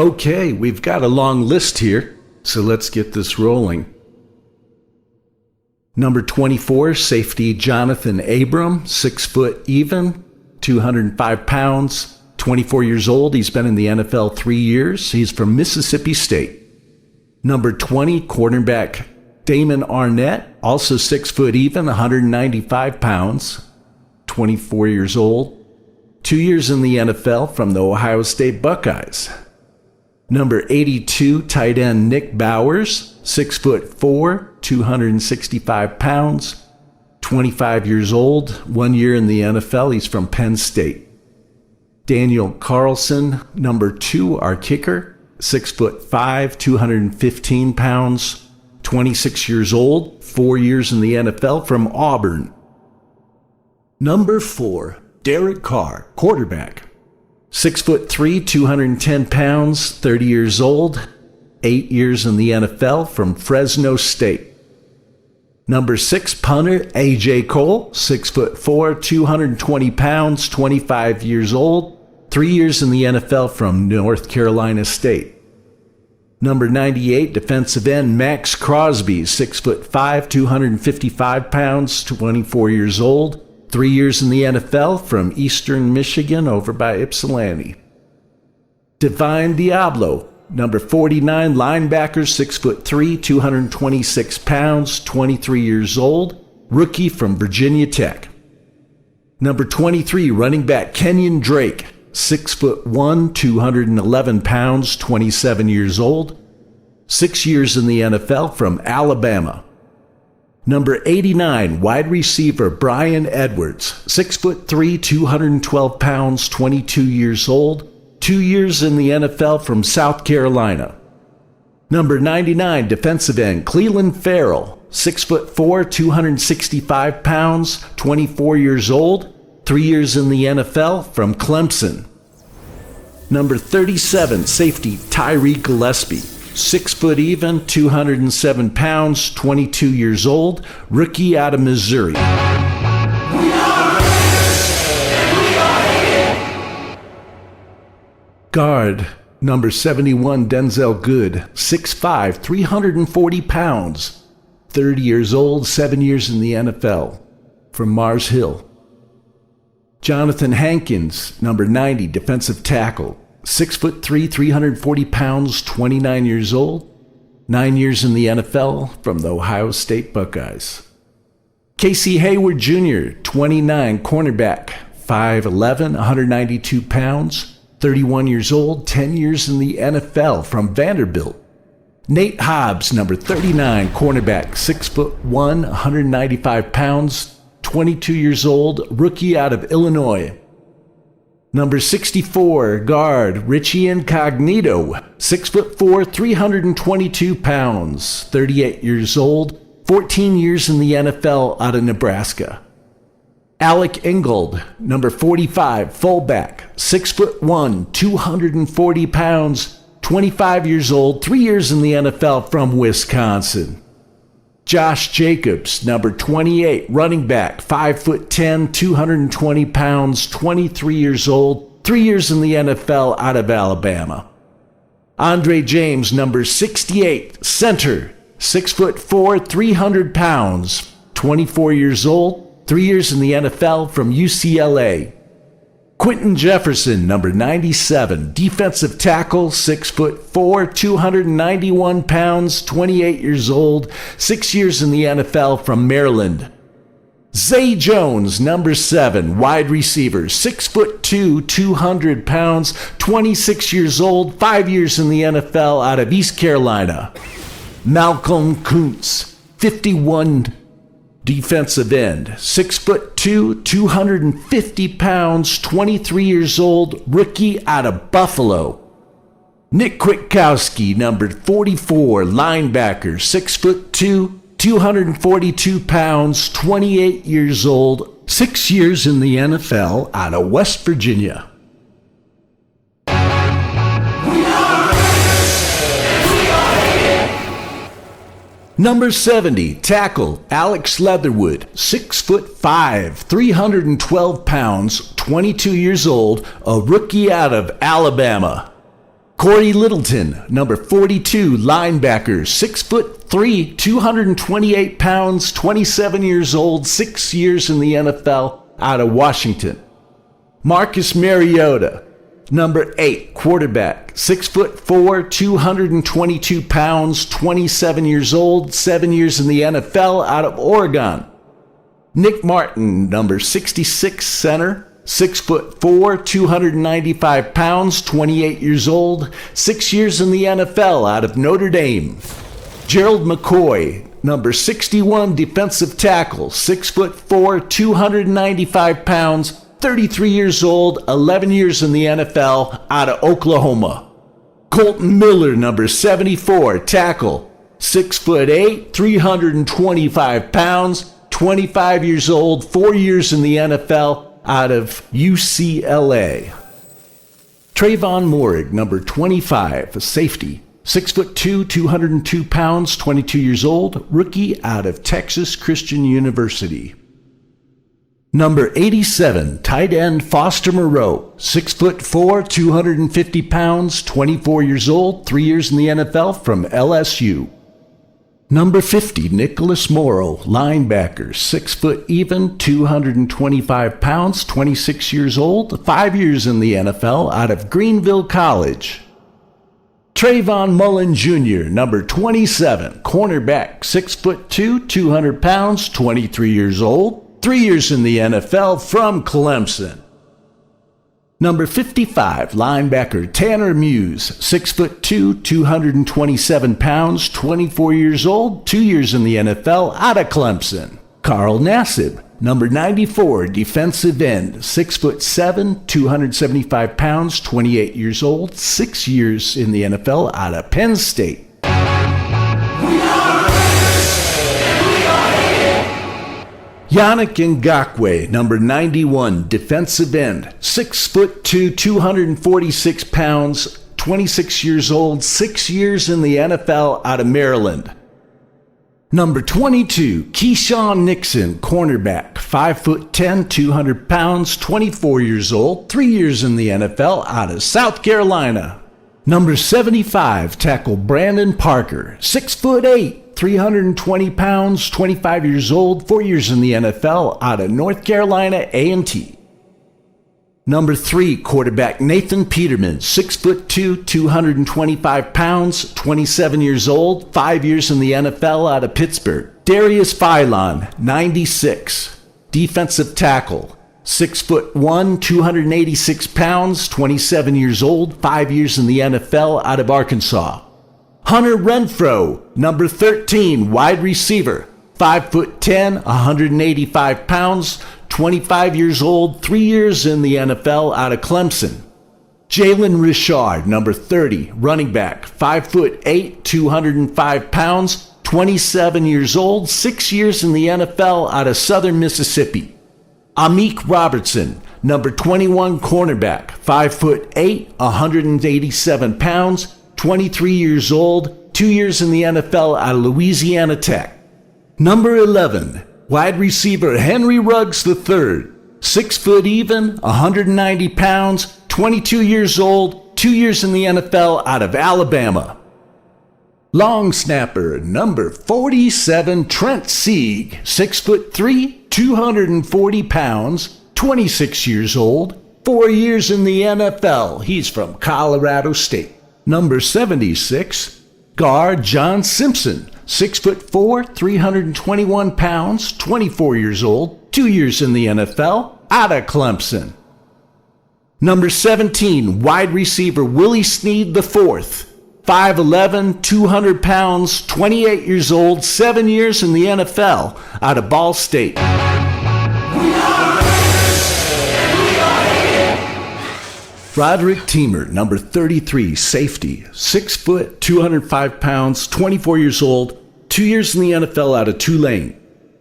Okay, we've got a long list here, so let's get this rolling. Number 24, safety Jonathan Abram, 6 foot even, 205 pounds, 24 years old. He's been in the NFL 3 years. He's from Mississippi State. Number 20, quarterback Damon Arnett, also 6 foot even, 195 pounds, 24 years old. 2 years in the NFL from the Ohio State Buckeyes. Number 82, tight end Nick Bowers, 6'4", 265 pounds, 25 years old, 1 year in the NFL. He's from Penn State. Daniel Carlson, number 2, our kicker, 6'5", 215 pounds, 26 years old, 4 years in the NFL, from Auburn. Number 4, Derek Carr, quarterback, 6'3", 210 pounds, 30 years old, 8 years in the NFL, from Fresno State. Number 6, punter A.J. Cole, 6'4", 220 pounds, 25 years old, 3 years in the NFL, from North Carolina State. Number 98, defensive end Max Crosby, 6'5", 255 pounds, 24 years old, 3 years in the NFL, from Eastern Michigan over by Ypsilanti. Divine Diablo, number 49, linebacker, 6'3", 226 pounds, 23 years old, rookie from Virginia Tech. Number 23, running back Kenyon Drake, 6'1", 211 pounds, 27 years old, 6 years in the NFL, from Alabama. Number 89, wide receiver Brian Edwards, 6'3", 212 pounds, 22 years old, 2 years in the NFL, from South Carolina. Number 99, defensive end Clelin Ferrell, 6'4", 265 pounds, 24 years old, 3 years in the NFL, from Clemson. Number 37, safety Tyree Gillespie, 6 foot even, 207 pounds, 22 years old, rookie out of Missouri. Guard, number 71, Denzel Good, 6'5", 340 pounds, 30 years old, 7 years in the NFL, from Mars Hill. Jonathan Hankins, number 90, defensive tackle, 6'3", 340 pounds, 29 years old, 9 years in the NFL, from the Ohio State Buckeyes. Casey Hayward Jr., 29, cornerback, 5'11", 192 pounds, 31 years old, 10 years in the NFL, from Vanderbilt. Nate Hobbs, number 39, cornerback, 6'1", 195 pounds, 22 years old, rookie out of Illinois. Number 64, guard Richie Incognito, 6'4", 322 pounds, 38 years old, 14 years in the NFL, out of Nebraska. Alec Ingold, number 45, fullback, 6'1", 240 pounds, 25 years old, 3 years in the NFL, from Wisconsin. Josh Jacobs, number 28, running back, 5'10", 220 pounds, 23 years old, 3 years in the NFL, out of Alabama. Andre James, number 68, center, 6'4", 300 pounds, 24 years old, 3 years in the NFL, from UCLA. Quentin Jefferson, number 97, defensive tackle, 6'4", 291 pounds, 28 years old, 6 years in the NFL, from Maryland. Zay Jones, number 7, wide receiver, 6'2", 200 pounds, 26 years old, 5 years in the NFL, out of East Carolina. Malcolm Kuntz, 51, defensive end, 6'2", 250 pounds, 23 years old, rookie out of Buffalo. Nick Kwiatkowski, number 44, linebacker, 6'2", 242 pounds, 28 years old, 6 years in the NFL, out of West Virginia. Number 70, tackle Alex Leatherwood, 6'5", 312 pounds, 22 years old, a rookie out of Alabama. Corey Littleton, number 42, linebacker, 6'3", 228 pounds, 27 years old, 6 years in the NFL, out of Washington. Marcus Mariota, number 8, quarterback, 6'4", 222 pounds, 27 years old, 7 years in the NFL, out of Oregon. Nick Martin, number 66, center, 6'4", 295 pounds, 28 years old, 6 years in the NFL, out of Notre Dame. Gerald McCoy, number 61, defensive tackle, 6'4", 295 pounds, 33 years old, 11 years in the NFL, out of Oklahoma. Colton Miller, number 74, tackle, 6'8", 325 pounds, 25 years old, 4 years in the NFL, out of UCLA. Trayvon Morig, number 25, safety, 6'2", 202 pounds, 22 years old, rookie, out of Texas Christian University. Number 87, tight end Foster Moreau, 6'4", 250 pounds, 24 years old, 3 years in the NFL, from LSU. Number 50, Nicholas Morrow, linebacker, 6 foot even, 225 pounds, 26 years old, 5 years in the NFL, out of Greenville College. Trayvon Mullen Jr., number 27, cornerback, 6'2", 200 pounds, 23 years old, 3 years in the NFL, from Clemson. Number 55, linebacker Tanner Muse, 6'2", 227 pounds, 24 years old, 2 years in the NFL, out of Clemson. Carl Nassib, number 94, defensive end, 6'7", 275 pounds, 28 years old, 6 years in the NFL, out of Penn State. Yannick Ngakoue, number 91, defensive end, 6'2", 246 pounds, 26 years old, 6 years in the NFL, out of Maryland. Number 22, Keyshawn Nixon, cornerback, 5'10", 200 pounds, 24 years old, 3 years in the NFL, out of South Carolina. Number 75, tackle Brandon Parker, 6'8", 320 pounds, 25 years old, 4 years in the NFL, out of North Carolina A&T. Number 3, quarterback Nathan Peterman, 6'2", 225 pounds, 27 years old, 5 years in the NFL, out of Pittsburgh. Darius Philon, 96, defensive tackle, 6'1", 286 pounds, 27 years old, 5 years in the NFL, out of Arkansas. Hunter Renfrow, number 13, wide receiver, 5'10", 185 pounds, 25 years old, 3 years in the NFL, out of Clemson. Jalen Richard, number 30, running back, 5'8", 205 pounds, 27 years old, 6 years in the NFL, out of Southern Mississippi. Amik Robertson, number 21, cornerback, 5'8", 187 pounds, 23 years old, 2 years in the NFL, out of Louisiana Tech. Number 11, wide receiver Henry Ruggs III, 6 foot even, 190 pounds, 22 years old, 2 years in the NFL, out of Alabama. Long snapper number 47, Trent Sieg, 6'3", 240 pounds, 26 years old, 4 years in the NFL. He's from Colorado State. Number 76, guard John Simpson, 6'4", 321 pounds, 24 years old, 2 years in the NFL, out of Clemson. Number 17, wide receiver Willie Snead IV, 5'11", 200 pounds, 28 years old, 7 years in the NFL, out of Ball State. Roderick Teamer, number 33, safety, 6 foot, 205 pounds, 24 years old, 2 years in the NFL, out of Tulane.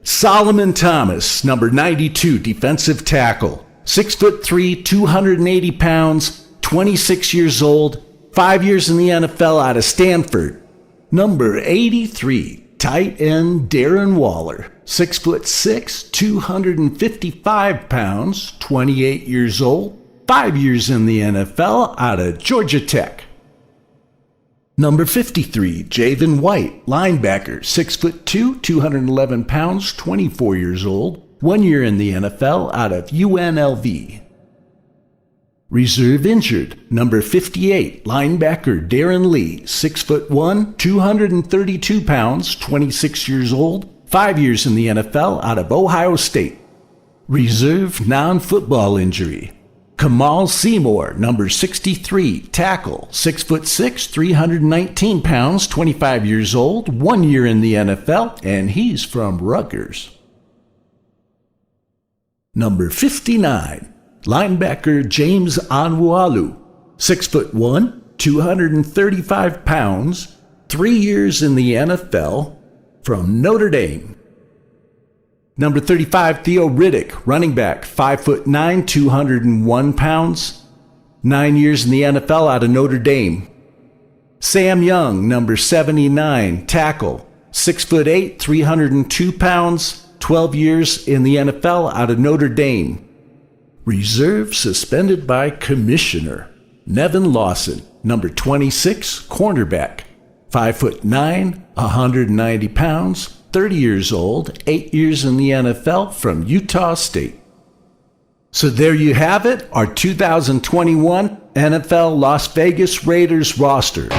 Solomon Thomas, number 92, defensive tackle, 6'3", 280 pounds, 26 years old, 5 years in the NFL, out of Stanford. Number 83, tight end Darren Waller, 6'6", 255 pounds, 28 years old, 5 years in the NFL, out of Georgia Tech. Number 53, Javen White, linebacker, 6'2", 211 pounds, 24 years old, 1 year in the NFL out of UNLV. Reserve injured, number 58, linebacker Darren Lee, 6'1", 232 pounds, 26 years old, 5 years in the NFL out of Ohio State. Reserve non-football injury. Kamal Seymour, number 63, tackle, 6'6", 319 pounds, 25 years old, 1 year in the NFL, and he's from Rutgers. Number 59, linebacker James Onwualu, 6'1", 235 pounds, 3 years in the NFL, from Notre Dame. Number 35, Theo Riddick, running back, 5'9", 201 pounds, 9 years in the NFL out of Notre Dame. Sam Young, number 79, tackle, 6'8", 302 pounds, 12 years in the NFL out of Notre Dame. Reserve suspended by commissioner. Nevin Lawson, number 26, cornerback, 5'9", 190 pounds, 30 years old, 8 years in the NFL from Utah State. So there you have it, our 2021 NFL Las Vegas Raiders roster.